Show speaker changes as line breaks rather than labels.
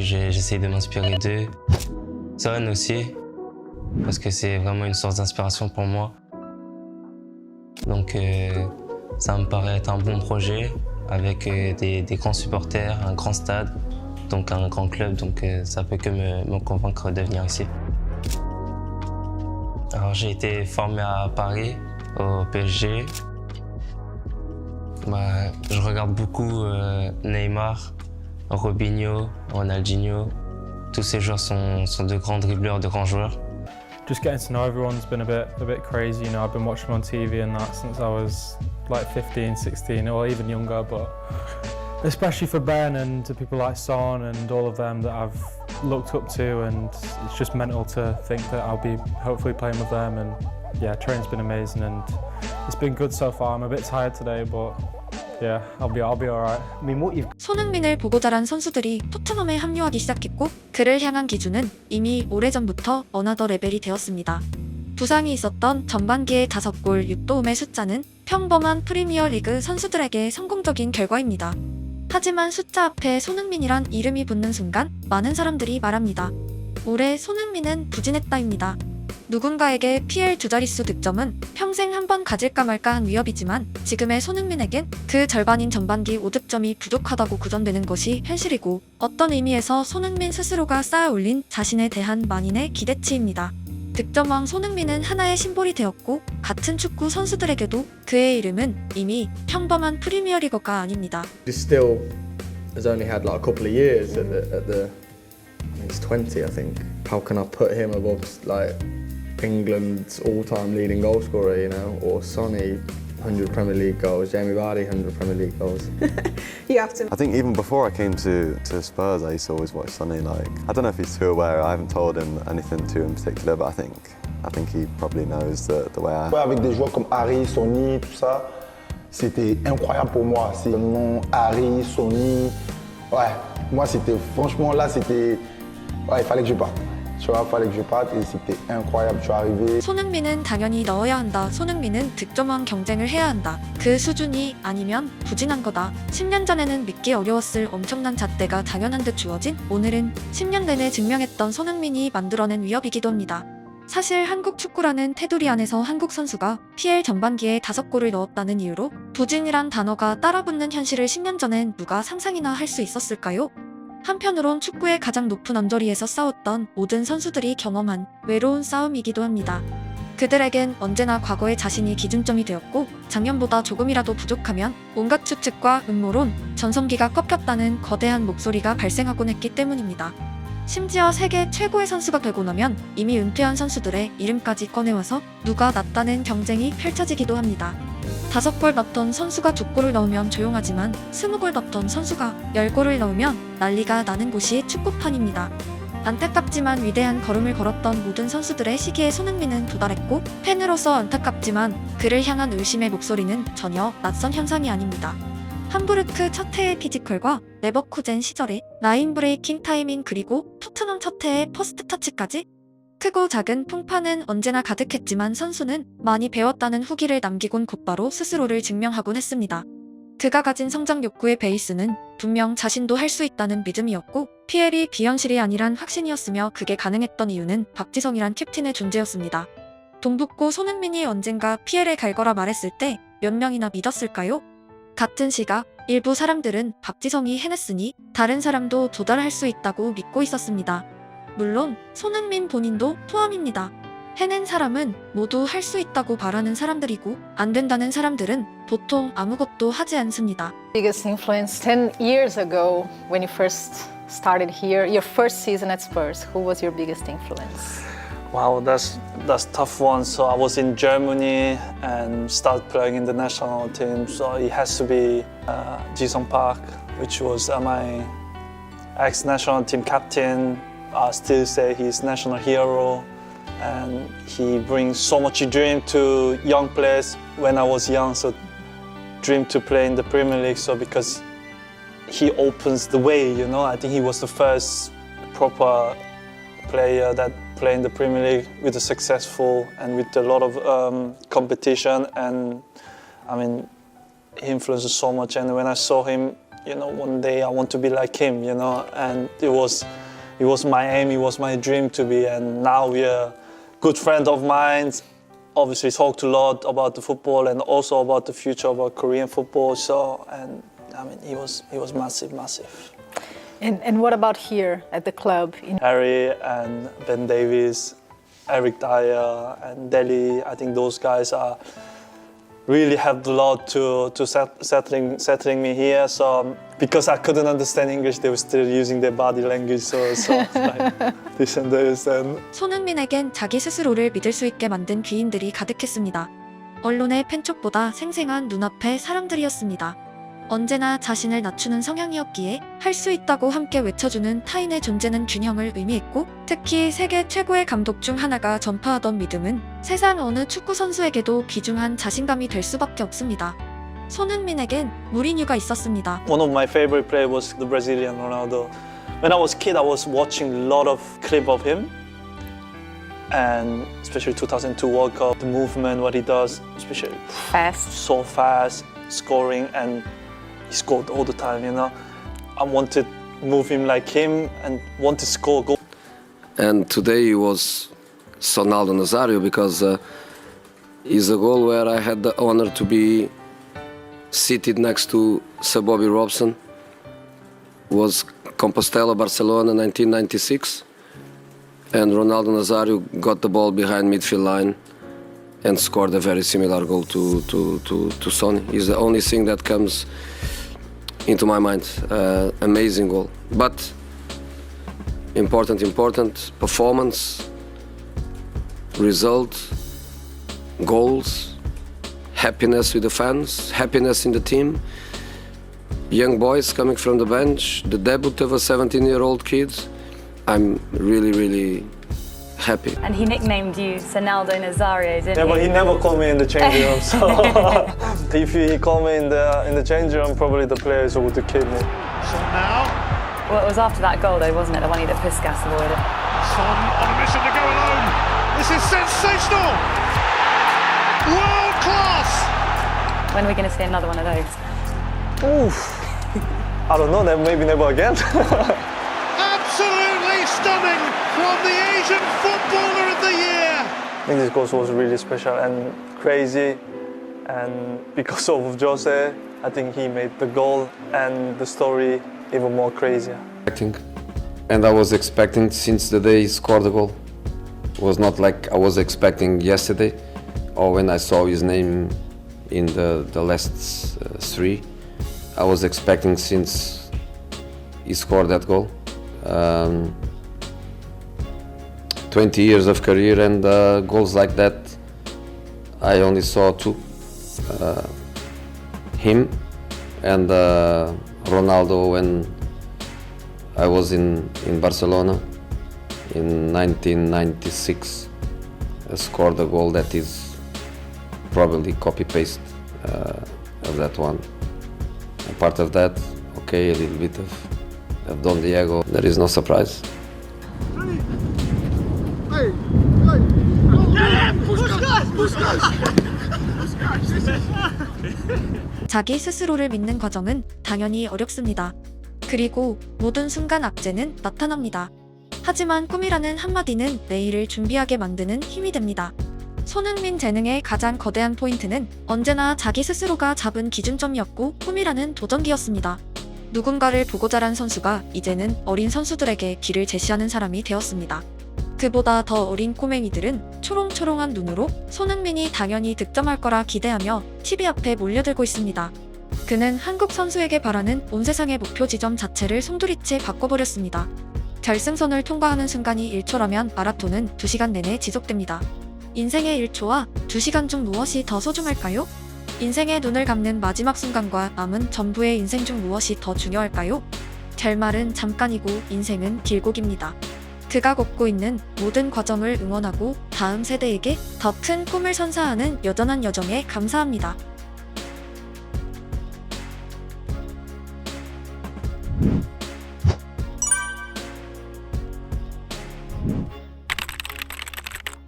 j'essaye de m'inspirer d'eux. Son aussi, parce que c'est vraiment une source d'inspiration pour moi. Donc ça me paraît être un bon projet avec des grands supporters, un grand stade, donc un grand club, donc ça peut que me convaincre de venir ici. Alors j'ai été formé à Paris, au PSG. Je regarde beaucoup Neymar, Robinho, Ronaldinho. Tous ces joueurs sont de grands dribbleurs, de grands joueurs.
Just getting to know everyone's been a bit crazy. You know, I've been watching them on TV and that since I was like 15, 16, or even younger. But especially for Ben and to people like Son and all of them that I've looked up to, and it's just mental to think that I'll be hopefully playing with them. And yeah, training's been amazing and it's been good so far. I'm a bit tired today, but yeah, I'll be alright.
손흥민을 보고 자란 선수들이 토트넘에 합류하기 시작했고 그를 향한 기준은 이미 오래전부터 어나더 레벨이 되었습니다. 부상이 있었던 전반기의 5골 6도움의 숫자는 평범한 프리미어리그 선수들에게 성공적인 결과입니다. 하지만 숫자 앞에 손흥민이란 이름이 붙는 순간 많은 사람들이 말합니다. 올해 손흥민은 부진했다입니다. 누군가에게 PL 두 자릿수 득점은 평생 한 번 가질까 말까 한 위협이지만 지금의 손흥민에겐 그 절반인 전반기 5득점이 부족하다고 구전되는 것이 현실이고 어떤 의미에서 손흥민 스스로가 쌓아 올린 자신에 대한 만인의 기대치입니다. 득점왕 손흥민은 하나의 심볼이 되었고 같은 축구 선수들에게도 그의 이름은 이미 평범한 프리미어리거가 아닙니다.
He still has only had like a couple of years he's 20 I think. How can I put him above like England's all-time leading goal scorer, you know, or Sonny, 100 Premier League goals, Jamie Vardy, 100 Premier League goals.
You have to.
I think even before I came to Spurs, I used to always watch Sonny. Like, I don't know if he's too aware. I haven't told him anything to in particular, but I think he probably knows the way I.
Avec des joueurs comme Harry, Sonny, tout ça, c'était incroyable pour moi. C'est le nom Harry, Sonny. Ouais, moi c'était franchement là c'était, ouais, il fallait que je parte. Tu vois, fallait que je parte et c'était incroyable. Je suis arrivé.
손흥민은 당연히 넣어야 한다. 손흥민은 득점왕 경쟁을 해야 한다. 그 수준이 아니면 부진한 거다. 10년 전에는 믿기 어려웠을 엄청난 잣대가 당연한 듯 주어진 오늘은 10년 내내 증명했던 손흥민이 만들어낸 위협이기도 합니다. 사실 한국 축구라는 테두리 안에서 한국 선수가 PL 전반기에 5골을 넣었다는 이유로 부진이란 단어가 따라붙는 현실을 10년 전엔 누가 상상이나 할 수 있었을까요? 한편으론 축구의 가장 높은 언저리에서 싸웠던 모든 선수들이 경험한 외로운 싸움이기도 합니다. 그들에겐 언제나 과거의 자신이 기준점이 되었고 작년보다 조금이라도 부족하면 온갖 추측과 음모론, 전성기가 꺾였다는 거대한 목소리가 발생하곤 했기 때문입니다. 심지어 세계 최고의 선수가 되고 나면 이미 은퇴한 선수들의 이름까지 꺼내와서 누가 낫다는 경쟁이 펼쳐지기도 합니다. 5골 넣던 선수가 2골을 넣으면 조용하지만 20골 넣던 선수가 10골을 넣으면 난리가 나는 곳이 축구판입니다. 안타깝지만 위대한 걸음을 걸었던 모든 선수들의 시기에 손흥민은 도달했고 팬으로서 안타깝지만 그를 향한 의심의 목소리는 전혀 낯선 현상이 아닙니다. 함부르크 첫 해의 피지컬과 레버쿠젠 시절의 라인 브레이킹 타이밍 그리고 토트넘 첫 해의 퍼스트 터치까지 크고 작은 풍파는 언제나 가득했지만 선수는 많이 배웠다는 후기를 남기곤 곧바로 스스로를 증명하곤 했습니다. 그가 가진 성장 욕구의 베이스는 분명 자신도 할 수 있다는 믿음이었고 PL이 비현실이 아니란 확신이었으며 그게 가능했던 이유는 박지성이란 캡틴의 존재였습니다. 동북고 손흥민이 언젠가 PL에 갈 거라 말했을 때 몇 명이나 믿었을까요? 같은 시각 일부 사람들은 박지성이 해냈으니 다른 사람도 도달할 수 있다고 믿고 있었습니다. 물론 손흥민 본인도 포함입니다. 해낸 사람은 모두 할 수 있다고 바라는 사람들이고 안 된다는 사람들은 보통 아무것도 하지 않습니다.
Biggest influence 10 years ago when you first started here, your first season at Spurs, who was your biggest influence?
Wow, that's tough one. So I was in Germany and started playing in the national team. So it has to be Ji-sung Park, which was my ex-national team captain. I still say he's national hero, and he brings so much dream to young players. When I was young, so dream to play in the Premier League. So because he opens the way, you know, I think he was the first proper player that played in the Premier League with a successful and with a lot of competition. And I mean, he influenced so much. And when I saw him you know, one day I want to be like him, you know, and it was my aim, it was my dream to be, and now we are good friend of mine. Obviously talked a lot about the football and also about the future of our Korean football. So, and I mean, he was massive.
And what about here at the club?
Harry and Ben Davies, Eric Dyer and Deli, I think those guys are really helped a lot to settling me here. So because I couldn't understand English, they were still using their body language. So like this and this and.
손흥민에겐 자기 스스로를 믿을 수 있게 만든 귀인들이 가득했습니다. 언론의 팬촉보다 생생한 눈앞의 사람들이었습니다. 언제나 자신을 낮추는 성향이었기에 할 수 있다고 함께 외쳐주는 타인의 존재는 균형을 의미했고, 특히 세계 최고의 감독 중 하나가 전파하던 믿음은 세상 어느 축구 선수에게도 귀중한 자신감이 될 수밖에 없습니다. 손흥민에겐 무리뉴가 있었습니다.
One of my favorite players was the Brazilian Ronaldo. When I was a kid, I was watching a lot of clips of him, and especially 2002 World Cup, the movement, what he does, especially so fast, scoring, and he scored all the time, you know. I wanted to move him like him and want to score goals.
And today it was Ronaldo Nazario because it's a goal where I had the honor to be seated next to Sir Bobby Robson. It was Compostela, Barcelona, 1996. And Ronaldo Nazario got the ball behind midfield line and scored a very similar goal to Sonny. It's the only thing that comes into my mind. Amazing goal. But important performance, result, goals, happiness with the fans, happiness in the team, young boys coming from the bench, the debut of a 17-year-old kid. I'm really happy.
And he nicknamed you Ronaldo Nazario, didn't
Yeah,
he?
but he never called me in the changing room. So if he called me in the changing room, probably the players would have killed me.
Son now.
Well, it was after that goal, though, wasn't it? The one that Puskas avoided.
Son on a mission to go alone. This is sensational. World class.
When are we going to see another one of those?
Oof. I don't know. Then maybe never again.
Absolutely stunning from the Asian Footballer of the Year.
I think this goal was really special and crazy, and because of Jose, I think he made the goal and the story even more crazier.
And I was expecting since the day he scored the goal. It was not like I was expecting yesterday or when I saw his name in the last three. I was expecting since he scored that goal. 20 years of career and goals like that, I only saw two. Him and Ronaldo when I was in Barcelona in 1996. I scored a goal that is probably copy-paste of that one. A part of that, okay, a little bit of Don Diego. There is no surprise.
자기 스스로를 믿는 과정은 당연히 어렵습니다. 그리고 모든 순간 악재는 나타납니다. 하지만 꿈이라는 한마디는 내일을 준비하게 만드는 힘이 됩니다. 손흥민 재능의 가장 거대한 포인트는 언제나 자기 스스로가 잡은 기준점이었고 꿈이라는 도전기였습니다. 누군가를 보고 자란 선수가 이제는 어린 선수들에게 길을 제시하는 사람이 되었습니다. 그보다 더 어린 꼬맹이들은 초롱초롱한 눈으로 손흥민이 당연히 득점할 거라 기대하며 TV 앞에 몰려들고 있습니다. 그는 한국 선수에게 바라는 온 세상의 목표 지점 자체를 송두리째 바꿔버렸습니다. 결승선을 통과하는 순간이 1초라면 마라톤은 2시간 내내 지속됩니다. 인생의 1초와 2시간 중 무엇이 더 소중할까요? 인생의 눈을 감는 마지막 순간과 남은 전부의 인생 중 무엇이 더 중요할까요? 결말은 잠깐이고 인생은 길고 깁니다. 그가 걷고 있는 모든 과정을 응원하고 다음 세대에게 더 큰 꿈을 선사하는 여전한 여정에 감사합니다.